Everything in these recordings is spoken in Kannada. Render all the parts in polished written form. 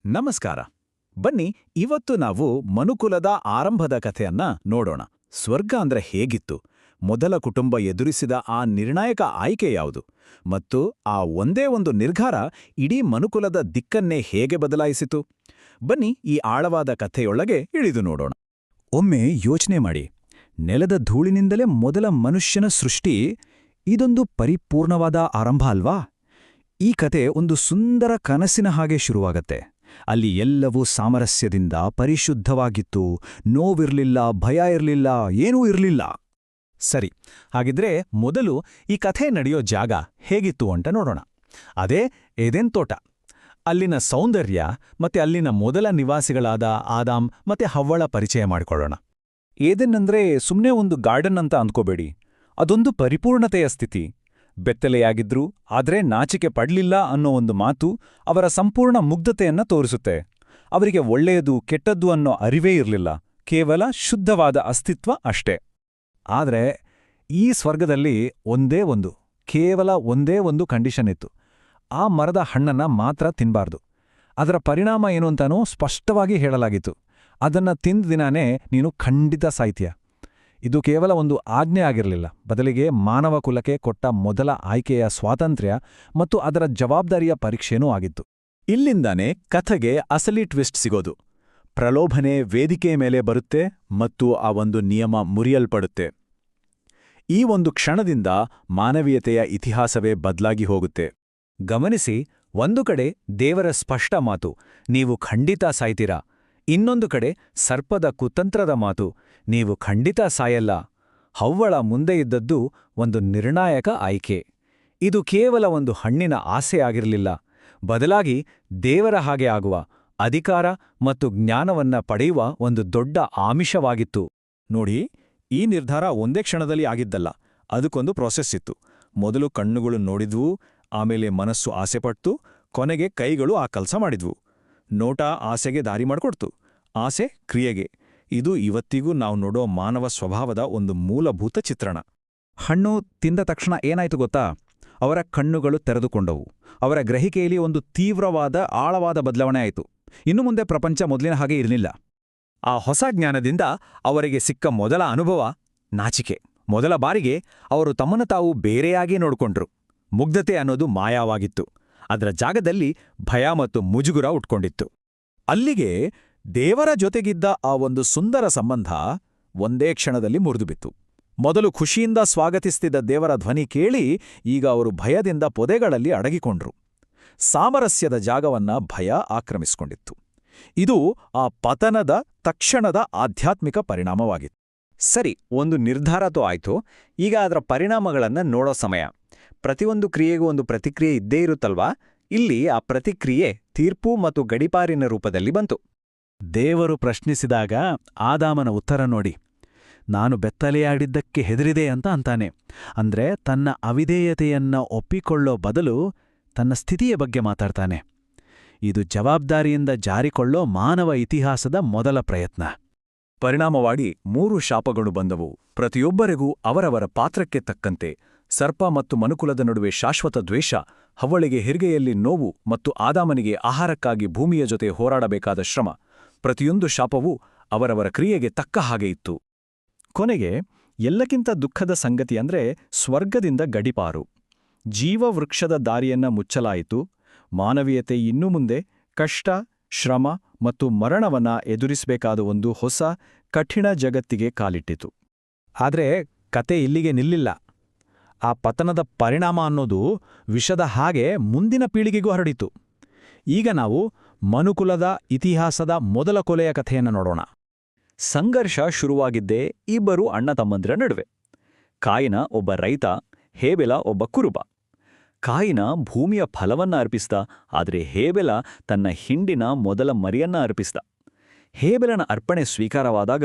ನಮಸ್ಕಾರ. ಬನ್ನಿ, ಇವತ್ತು ನಾವು ಮನುಕುಲದ ಆರಂಭದ ಕಥೆಯನ್ನ ನೋಡೋಣ. ಸ್ವರ್ಗ ಅಂದ್ರೆ ಹೇಗಿತ್ತು, ಮೊದಲ ಕುಟುಂಬ ಎದುರಿಸಿದ ಆ ನಿರ್ಣಾಯಕ ಆಯ್ಕೆ ಯಾವುದು, ಮತ್ತು ಆ ಒಂದೇ ಒಂದು ನಿರ್ಧಾರ ಇಡೀ ಮನುಕುಲದ ದಿಕ್ಕನ್ನೇ ಹೇಗೆ ಬದಲಾಯಿಸಿತು. ಬನ್ನಿ, ಈ ಆಳವಾದ ಕಥೆಯೊಳಗೆ ಇಳಿದು ನೋಡೋಣ. ಒಮ್ಮೆ ಯೋಚನೆ ಮಾಡಿ, ನೆಲದ ಧೂಳಿನಿಂದಲೇ ಮೊದಲ ಮನುಷ್ಯನ ಸೃಷ್ಟಿ, ಇದೊಂದು ಪರಿಪೂರ್ಣವಾದ ಆರಂಭ ಅಲ್ವಾ? ಈ ಕತೆ ಒಂದು ಸುಂದರ ಕನಸಿನ ಹಾಗೆ ಶುರುವಾಗತ್ತೆ. ಅಲ್ಲಿ ಎಲ್ಲವೂ ಸಾಮರಸ್ಯದಿಂದ ಪರಿಶುದ್ಧವಾಗಿತ್ತು, ನೋವಿರ್ಲಿಲ್ಲ, ಭಯ ಇರ್ಲಿಲ್ಲ, ಏನೂ ಇರ್ಲಿಲ್ಲ. ಸರಿ, ಹಾಗಿದ್ರೆ ಮೊದಲು ಈ ಕಥೆ ನಡೆಯೋ ಜಾಗ ಹೇಗಿತ್ತು ಅಂತ ನೋಡೋಣ. ಅದೇ ಏದೆನ್ ತೋಟ. ಅಲ್ಲಿನ ಸೌಂದರ್ಯ ಮತ್ತೆ ಅಲ್ಲಿನ ಮೊದಲ ನಿವಾಸಿಗಳಾದ ಆದಾಮ್ ಮತ್ತೆ ಹವ್ವಳ ಪರಿಚಯ ಮಾಡಿಕೊಳ್ಳೋಣ. ಏದೆನ್ ಅಂದ್ರೆ ಸುಮ್ಮನೆ ಒಂದು ಗಾರ್ಡನ್ ಅಂತ ಅಂದ್ಕೋಬೇಡಿ, ಅದೊಂದು ಪರಿಪೂರ್ಣತೆಯ ಸ್ಥಿತಿ. ಬೆತ್ತಲೆಯಾಗಿದ್ರು, ಆದ್ರೆ ನಾಚಿಕೆ ಪಡ್ಲಿಲ್ಲ ಅನ್ನೋ ಒಂದು ಮಾತು ಅವರ ಸಂಪೂರ್ಣ ಮುಗ್ಧತೆಯನ್ನ ತೋರಿಸುತ್ತೆ. ಅವರಿಗೆ ಒಳ್ಳೆಯದು ಕೆಟ್ಟದ್ದು ಅನ್ನೋ ಅರಿವೇ ಇರಲಿಲ್ಲ, ಕೇವಲ ಶುದ್ಧವಾದ ಅಸ್ತಿತ್ವ ಅಷ್ಟೇ. ಆದ್ರೆ ಈ ಸ್ವರ್ಗದಲ್ಲಿ ಕೇವಲ ಒಂದೇ ಒಂದು ಕಂಡೀಷನ್ ಇತ್ತು. ಆ ಮರದ ಹಣ್ಣನ್ನ ಮಾತ್ರ ತಿನ್ಬಾರ್ದು. ಅದರ ಪರಿಣಾಮ ಏನು ಅಂತಾನೂ ಸ್ಪಷ್ಟವಾಗಿ ಹೇಳಲಾಗಿತ್ತು. ಅದನ್ನ ತಿಂದ ದಿನಾನೇ ನೀನು ಖಂಡಿತ ಸಾಯ್ತೀಯ. ಇದು ಕೇವಲ ಒಂದು ಆಜ್ಞೆ ಆಗಿರಲಿಲ್ಲ, ಬದಲಿಗೆ ಮಾನವ ಕುಲಕ್ಕೆ ಕೊಟ್ಟ ಮೊದಲ ಆಯ್ಕೆಯ ಸ್ವಾತಂತ್ರ್ಯ ಮತ್ತು ಅದರ ಜವಾಬ್ದಾರಿಯ ಪರೀಕ್ಷೆನೂ ಆಗಿತ್ತು. ಇಲ್ಲಿಂದಾನೇ ಕಥೆಗೆ ಅಸಲಿ ಟ್ವಿಸ್ಟ್ ಸಿಗೋದು. ಪ್ರಲೋಭನೆ ವೇದಿಕೆಯ ಮೇಲೆ ಬರುತ್ತೆ ಮತ್ತು ಆ ಒಂದು ನಿಯಮ ಮುರಿಯಲ್ಪಡುತ್ತೆ. ಈ ಒಂದು ಕ್ಷಣದಿಂದ ಮಾನವೀಯತೆಯ ಇತಿಹಾಸವೇ ಬದಲಾಗಿ ಹೋಗುತ್ತೆ. ಗಮನಿಸಿ, ಒಂದು ಕಡೆ ದೇವರ ಸ್ಪಷ್ಟ ಮಾತು, ನೀವು ಖಂಡಿತ ಸಾಯ್ತೀರಾ. ಇನ್ನೊಂದು ಕಡೆ ಸರ್ಪದ ಕುತಂತ್ರದ ಮಾತು, ನೀವು ಖಂಡಿತ ಸಾಯಲ್ಲ. ಹವ್ವಳ ಮುಂದೆ ಇದ್ದದ್ದು ಒಂದು ನಿರ್ಣಾಯಕ ಆಯ್ಕೆ. ಇದು ಕೇವಲ ಒಂದು ಹಣ್ಣಿನ ಆಸೆ ಆಗಿರಲಿಲ್ಲ, ಬದಲಾಗಿ ದೇವರ ಹಾಗೆ ಆಗುವ, ಅಧಿಕಾರ ಮತ್ತು ಜ್ಞಾನವನ್ನ ಪಡೆಯುವ ಒಂದು ದೊಡ್ಡ ಆಮಿಷವಾಗಿತ್ತು. ನೋಡಿ, ಈ ನಿರ್ಧಾರ ಒಂದೇ ಕ್ಷಣದಲ್ಲಿ ಆಗಿದ್ದಲ್ಲ, ಅದಕ್ಕೊಂದು ಪ್ರೋಸೆಸ್ ಇತ್ತು. ಮೊದಲು ಕಣ್ಣುಗಳು ನೋಡಿದ್ವು, ಆಮೇಲೆ ಮನಸ್ಸು ಆಸೆಪಟ್ಟು, ಕೊನೆಗೆ ಕೈಗಳು ಆ ಕೆಲಸ ಮಾಡಿದ್ವು. ನೋಟ ಆಸೆಗೆ ದಾರಿ ಮಾಡಿಕೊಡ್ತು, ಆಸೆ ಕ್ರಿಯೆಗೆ. ಇದು ಇವತ್ತಿಗೂ ನಾವು ನೋಡೋ ಮಾನವ ಸ್ವಭಾವದ ಒಂದು ಮೂಲಭೂತ ಚಿತ್ರಣ. ಹಣ್ಣು ತಿಂದ ತಕ್ಷಣ ಏನಾಯ್ತು ಗೊತ್ತಾ? ಅವರ ಕಣ್ಣುಗಳು ತೆರೆದುಕೊಂಡವು. ಅವರ ಗ್ರಹಿಕೆಯಲ್ಲಿ ಒಂದು ತೀವ್ರವಾದ ಆಳವಾದ ಬದಲಾವಣೆ ಆಯಿತು. ಇನ್ನು ಮುಂದೆ ಪ್ರಪಂಚ ಮೊದಲಿನ ಹಾಗೆ ಇರಲಿಲ್ಲ. ಆ ಹೊಸ ಜ್ಞಾನದಿಂದ ಅವರಿಗೆ ಸಿಕ್ಕ ಮೊದಲ ಅನುಭವ ನಾಚಿಕೆ. ಮೊದಲ ಬಾರಿಗೆ ಅವರು ತಮ್ಮನ್ನು ತಾವು ಬೇರೆಯಾಗೇ ನೋಡಿಕೊಂಡ್ರು. ಮುಗ್ಧತೆ ಅನ್ನೋದು ಮಾಯವಾಗಿತ್ತು. ಅದರ ಜಾಗದಲ್ಲಿ ಭಯ ಮತ್ತು ಮುಜುಗುರ ಉಟ್ಕೊಂಡಿತ್ತು. ಅಲ್ಲಿಗೆ ದೇವರ ಜೊತೆಗಿದ್ದ ಆ ಒಂದು ಸುಂದರ ಸಂಬಂಧ ಒಂದೇ ಕ್ಷಣದಲ್ಲಿ ಮುರಿದುಬಿತ್ತು. ಮೊದಲು ಖುಷಿಯಿಂದ ಸ್ವಾಗತಿಸ್ತಿದ್ದ ದೇವರ ಧ್ವನಿ ಕೇಳಿ ಈಗ ಅವರು ಭಯದಿಂದ ಪೊದೆಗಳಲ್ಲಿ ಅಡಗಿಕೊಂಡ್ರು. ಸಾಮರಸ್ಯದ ಜಾಗವನ್ನ ಭಯ ಆಕ್ರಮಿಸಿಕೊಂಡಿತ್ತು. ಇದು ಆ ಪತನದ ತಕ್ಷಣದ ಆಧ್ಯಾತ್ಮಿಕ ಪರಿಣಾಮವಾಗಿತ್ತು. ಸರಿ, ಒಂದು ನಿರ್ಧಾರತೋ ಆಯ್ತು. ಈಗ ಅದರ ಪರಿಣಾಮಗಳನ್ನ ನೋಡೋ ಸಮಯ. ಪ್ರತಿಯೊಂದು ಕ್ರಿಯೆಗೂ ಒಂದು ಪ್ರತಿಕ್ರಿಯೆ ಇದ್ದೇ ಇರುತ್ತಲ್ವಾ? ಇಲ್ಲಿ ಆ ಪ್ರತಿಕ್ರಿಯೆ ತೀರ್ಪು ಮತ್ತು ಗಡಿಪಾರಿನ ರೂಪದಲ್ಲಿ ಬಂತು. ದೇವರು ಪ್ರಶ್ನಿಸಿದಾಗ ಆದಾಮನ ಉತ್ತರ ನೋಡಿ. ನಾನು ಬೆತ್ತಲೆಯಾಡಿದ್ದಕ್ಕೆ ಹೆದರಿದೆ ಅಂತ ಅಂತಾನೆ. ಅಂದ್ರೆ ತನ್ನ ಅವಿಧೇಯತೆಯನ್ನ ಒಪ್ಪಿಕೊಳ್ಳೋ ಬದಲು ತನ್ನ ಸ್ಥಿತಿಯ ಬಗ್ಗೆ ಮಾತಾಡ್ತಾನೆ. ಇದು ಜವಾಬ್ದಾರಿಯಿಂದ ಜಾರಿಕೊಳ್ಳೋ ಮಾನವ ಇತಿಹಾಸದ ಮೊದಲ ಪ್ರಯತ್ನ. ಪರಿಣಾಮವಾಗಿ 3 ಶಾಪಗಳು ಬಂದವು. ಪ್ರತಿಯೊಬ್ಬರಿಗೂ ಅವರವರ ಪಾತ್ರಕ್ಕೆ ತಕ್ಕಂತೆ. ಸರ್ಪ ಮತ್ತು ಮನುಕುಲದ ನಡುವೆ ಶಾಶ್ವತ ದ್ವೇಷ, ಹವ್ವಳಿಗೆ ಹೆರಿಗೆಯಲ್ಲಿ ನೋವು ಮತ್ತು ಆದಾಮನಿಗೆ ಆಹಾರಕ್ಕಾಗಿ ಭೂಮಿಯ ಜೊತೆ ಹೋರಾಡಬೇಕಾದ ಶ್ರಮ. ಪ್ರತಿಯೊಂದು ಶಾಪವೂ ಅವರವರ ಕ್ರಿಯೆಗೆ ತಕ್ಕ ಹಾಗೆ ಇತ್ತು. ಕೊನೆಗೆ ಎಲ್ಲಕ್ಕಿಂತ ದುಃಖದ ಸಂಗತಿಯಂದ್ರೆ ಸ್ವರ್ಗದಿಂದ ಗಡಿಪಾರು. ಜೀವವೃಕ್ಷದ ದಾರಿಯನ್ನ ಮುಚ್ಚಲಾಯಿತು. ಮಾನವೀಯತೆ ಇನ್ನು ಮುಂದೆ ಕಷ್ಟ, ಶ್ರಮ ಮತ್ತು ಮರಣವನ್ನ ಎದುರಿಸಬೇಕಾದ ಒಂದು ಹೊಸ ಕಠಿಣ ಜಗತ್ತಿಗೆ ಕಾಲಿಟ್ಟಿತು. ಆದ್ರೆ ಕತೆ ಇಲ್ಲಿಗೆ ನಿಲ್ಲಿಲ್ಲ. ಆ ಪತನದ ಪರಿಣಾಮ ಅನ್ನೋದು ವಿಷದ ಹಾಗೆ ಮುಂದಿನ ಪೀಳಿಗೆಗೂ ಹರಡಿತು. ಈಗ ನಾವು ಮನುಕುಲದ ಇತಿಹಾಸದ ಮೊದಲ ಕೊಲೆಯ ಕಥೆಯನ್ನು ನೋಡೋಣ. ಸಂಘರ್ಷ ಶುರುವಾಗಿದ್ದೇ ಇಬ್ಬರು ಅಣ್ಣ ತಮ್ಮಂದಿರ ನಡುವೆ. ಕಾಯಿನ ಒಬ್ಬ ರೈತ, ಹೇಬೆಲ ಒಬ್ಬ ಕುರುಬ. ಕಾಯಿನ ಭೂಮಿಯ ಫಲವನ್ನ ಅರ್ಪಿಸ್ದ, ಆದರೆ ಹೇಬೆಲ ತನ್ನ ಹಿಂಡಿನ ಮೊದಲ ಮರಿಯನ್ನ ಅರ್ಪಿಸ್ದ. ಹೇಬೆಲನ ಅರ್ಪಣೆ ಸ್ವೀಕಾರವಾದಾಗ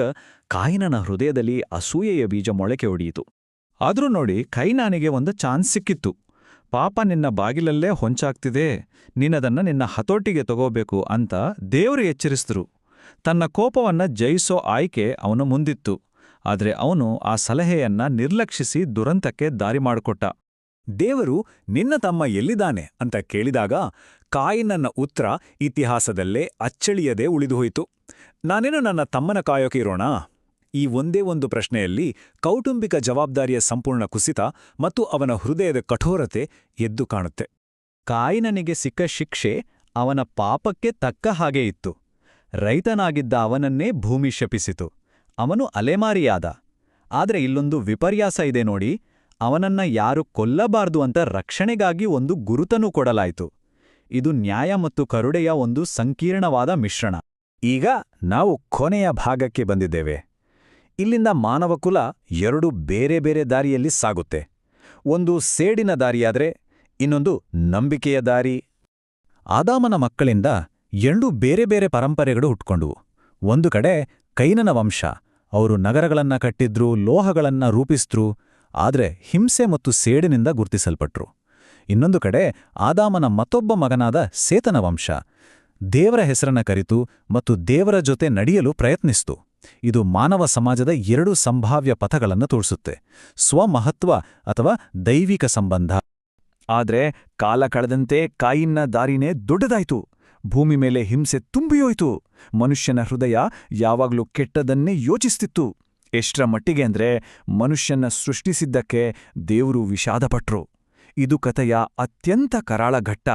ಕಾಯಿನನ ಹೃದಯದಲ್ಲಿ ಅಸೂಯೆಯ ಬೀಜ ಮೊಳಕೆ ಒಡೆಯಿತು. ಆದ್ರೂ ನೋಡಿ, ಕೈನಾನಿಗೆ ಒಂದು ಚಾನ್ಸ್ ಸಿಕ್ಕಿತ್ತು. ಪಾಪ ನಿನ್ನ ಬಾಗಿಲಲ್ಲೇ ಹೊಂಚಾಗ್ತಿದೆ, ನೀನದನ್ನ ನಿನ್ನ ಹತೋಟಿಗೆ ತಗೋಬೇಕು ಅಂತ ದೇವರು ಎಚ್ಚರಿಸಿದ್ರು. ತನ್ನ ಕೋಪವನ್ನ ಜಯಿಸೋ ಆಯ್ಕೆ ಅವನ ಮುಂದಿತ್ತು. ಆದ್ರೆ ಅವನು ಆ ಸಲಹೆಯನ್ನ ನಿರ್ಲಕ್ಷಿಸಿ ದುರಂತಕ್ಕೆ ದಾರಿ ಮಾಡಿಕೊಟ್ಟ. ದೇವರು ನಿನ್ನ ತಮ್ಮ ಎಲ್ಲಿದ್ದಾನೆ ಅಂತ ಕೇಳಿದಾಗ ಕಾಯಿನನ್ನ ಉತ್ತರ ಇತಿಹಾಸದಲ್ಲೇ ಅಚ್ಚಳಿಯದೆ ಉಳಿದುಹೋಯಿತು. ನಾನೇನು ನನ್ನ ತಮ್ಮನ ಕಾಯೋಕೆ ಇರೋಣ? ಈ ಒಂದೇ ಒಂದು ಪ್ರಶ್ನೆಯಲ್ಲಿ ಕೌಟುಂಬಿಕ ಜವಾಬ್ದಾರಿಯ ಸಂಪೂರ್ಣ ಕುಸಿತ ಮತ್ತು ಅವನ ಹೃದಯದ ಕಠೋರತೆ ಎದ್ದು ಕಾಣುತ್ತೆ. ಕಾಯಿನನಿಗೆ ಸಿಕ್ಕ ಶಿಕ್ಷೆ ಅವನ ಪಾಪಕ್ಕೆ ತಕ್ಕ ಹಾಗೆ ಇತ್ತು. ರೈತನಾಗಿದ್ದ ಅವನನ್ನೇ ಭೂಮಿ ಶಪಿಸಿತು. ಅವನು ಅಲೆಮಾರಿಯಾದ. ಆದ್ರೆ ಇಲ್ಲೊಂದು ವಿಪರ್ಯಾಸ ಇದೆ ನೋಡಿ. ಅವನನ್ನ ಯಾರು ಕೊಲ್ಲಬಾರ್ದು ಅಂತ ರಕ್ಷಣೆಗಾಗಿ ಒಂದು ಗುರುತನೂ ಕೊಡಲಾಯಿತು. ಇದು ನ್ಯಾಯ ಮತ್ತು ಕರುಣೆಯ ಒಂದು ಸಂಕೀರ್ಣವಾದ ಮಿಶ್ರಣ. ಈಗ ನಾವು ಕೊನೆಯ ಭಾಗಕ್ಕೆ ಬಂದಿದ್ದೇವೆ. ಇಲ್ಲಿಂದ ಮಾನವಕುಲ ಎರಡು ಬೇರೆ ಬೇರೆ ದಾರಿಯಲ್ಲಿ ಸಾಗುತ್ತೆ. ಒಂದು ಸೇಡಿನ ದಾರಿಯಾದ್ರೆ ಇನ್ನೊಂದು ನಂಬಿಕೆಯ ದಾರಿ. ಆದಾಮನ ಮಕ್ಕಳಿಂದ ಎರಡು ಬೇರೆ ಬೇರೆ ಪರಂಪರೆಗಳು ಹುಟ್ಕೊಂಡುವು. ಒಂದು ಕಡೆ ಕೈನನ ವಂಶ. ಅವರು ನಗರಗಳನ್ನ ಕಟ್ಟಿದ್ರು, ಲೋಹಗಳನ್ನ ರೂಪಿಸಿದ್ರು, ಆದ್ರೆ ಹಿಂಸೆ ಮತ್ತು ಸೇಡಿನಿಂದ ಗುರುತಿಸಲ್ಪಟ್ರು. ಇನ್ನೊಂದು ಕಡೆ ಆದಾಮನ ಮತ್ತೊಬ್ಬ ಮಗನಾದ ಸೇತನ ವಂಶ. ದೇವರ ಹೆಸರನ್ನ ಕರಿತು ಮತ್ತು ದೇವರ ಜೊತೆ ನಡೆಯಲು ಪ್ರಯತ್ನಿಸಿತು. ಇದು ಮಾನವ ಸಮಾಜದ ಎರಡು ಸಂಭಾವ್ಯ ಪಥಗಳನ್ನು ತೋರಿಸುತ್ತೆ: ಸ್ವಮಹತ್ವ ಅಥವಾ ದೈವಿಕ ಸಂಬಂಧ. ಆದ್ರೆ ಕಾಲ ಕಳೆದಂತೆ ಕಾಯಿನ್ನ ದಾರಿನೇ ದೊಡ್ಡದಾಯ್ತು. ಭೂಮಿ ಮೇಲೆ ಹಿಂಸೆ ತುಂಬಿಯೋಯ್ತು. ಮನುಷ್ಯನ ಹೃದಯ ಯಾವಾಗ್ಲೂ ಕೆಟ್ಟದನ್ನೇ ಯೋಚಿಸ್ತಿತ್ತು. ಎಷ್ಟರ ಮಟ್ಟಿಗೆ ಅಂದ್ರೆ ಮನುಷ್ಯನ ಸೃಷ್ಟಿಸಿದ್ದಕ್ಕೆ ದೇವರು ವಿಷಾದಪಟ್ರು. ಇದು ಕಥೆಯ ಅತ್ಯಂತ ಕರಾಳ ಘಟ್ಟ.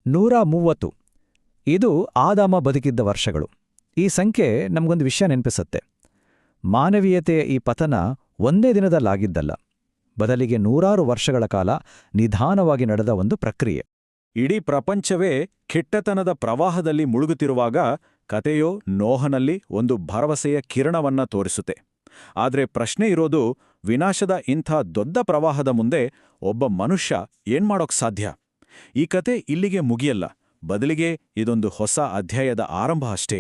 130. ಇದು ಆದಾಮ ಬದುಕಿದ್ದ ವರ್ಷಗಳು. ಈ ಸಂಖ್ಯೆ ನಮಗೊಂದು ವಿಷಯ ನೆನಪಿಸುತ್ತೆ. ಮಾನವೀಯತೆಯ ಈ ಪತನ ಒಂದೇ ದಿನದಲ್ಲಾಗಿದ್ದಲ್ಲ, ಬದಲಿಗೆ ನೂರಾರು ವರ್ಷಗಳ ಕಾಲ ನಿಧಾನವಾಗಿ ನಡೆದ ಒಂದು ಪ್ರಕ್ರಿಯೆ. ಇಡೀ ಪ್ರಪಂಚವೇ ಕೆಟ್ಟತನದ ಪ್ರವಾಹದಲ್ಲಿ ಮುಳುಗುತ್ತಿರುವಾಗ ಕತೆಯೋ ನೋಹನಲ್ಲಿ ಒಂದು ಭರವಸೆಯ ಕಿರಣವನ್ನ ತೋರಿಸುತ್ತೆ. ಆದ್ರೆ ಪ್ರಶ್ನೆ ಇರೋದು, ವಿನಾಶದ ಇಂಥ ದೊಡ್ಡ ಪ್ರವಾಹದ ಮುಂದೆ ಒಬ್ಬ ಮನುಷ್ಯ ಏನ್ಮಾಡೋಕ್ ಸಾಧ್ಯ? ಈ ಕತೆ ಇಲ್ಲಿಗೆ ಮುಗಿಯಲ್ಲ, ಬದಲಿಗೆ ಇದೊಂದು ಹೊಸ ಅಧ್ಯಾಯದ ಆರಂಭ ಅಷ್ಟೇ.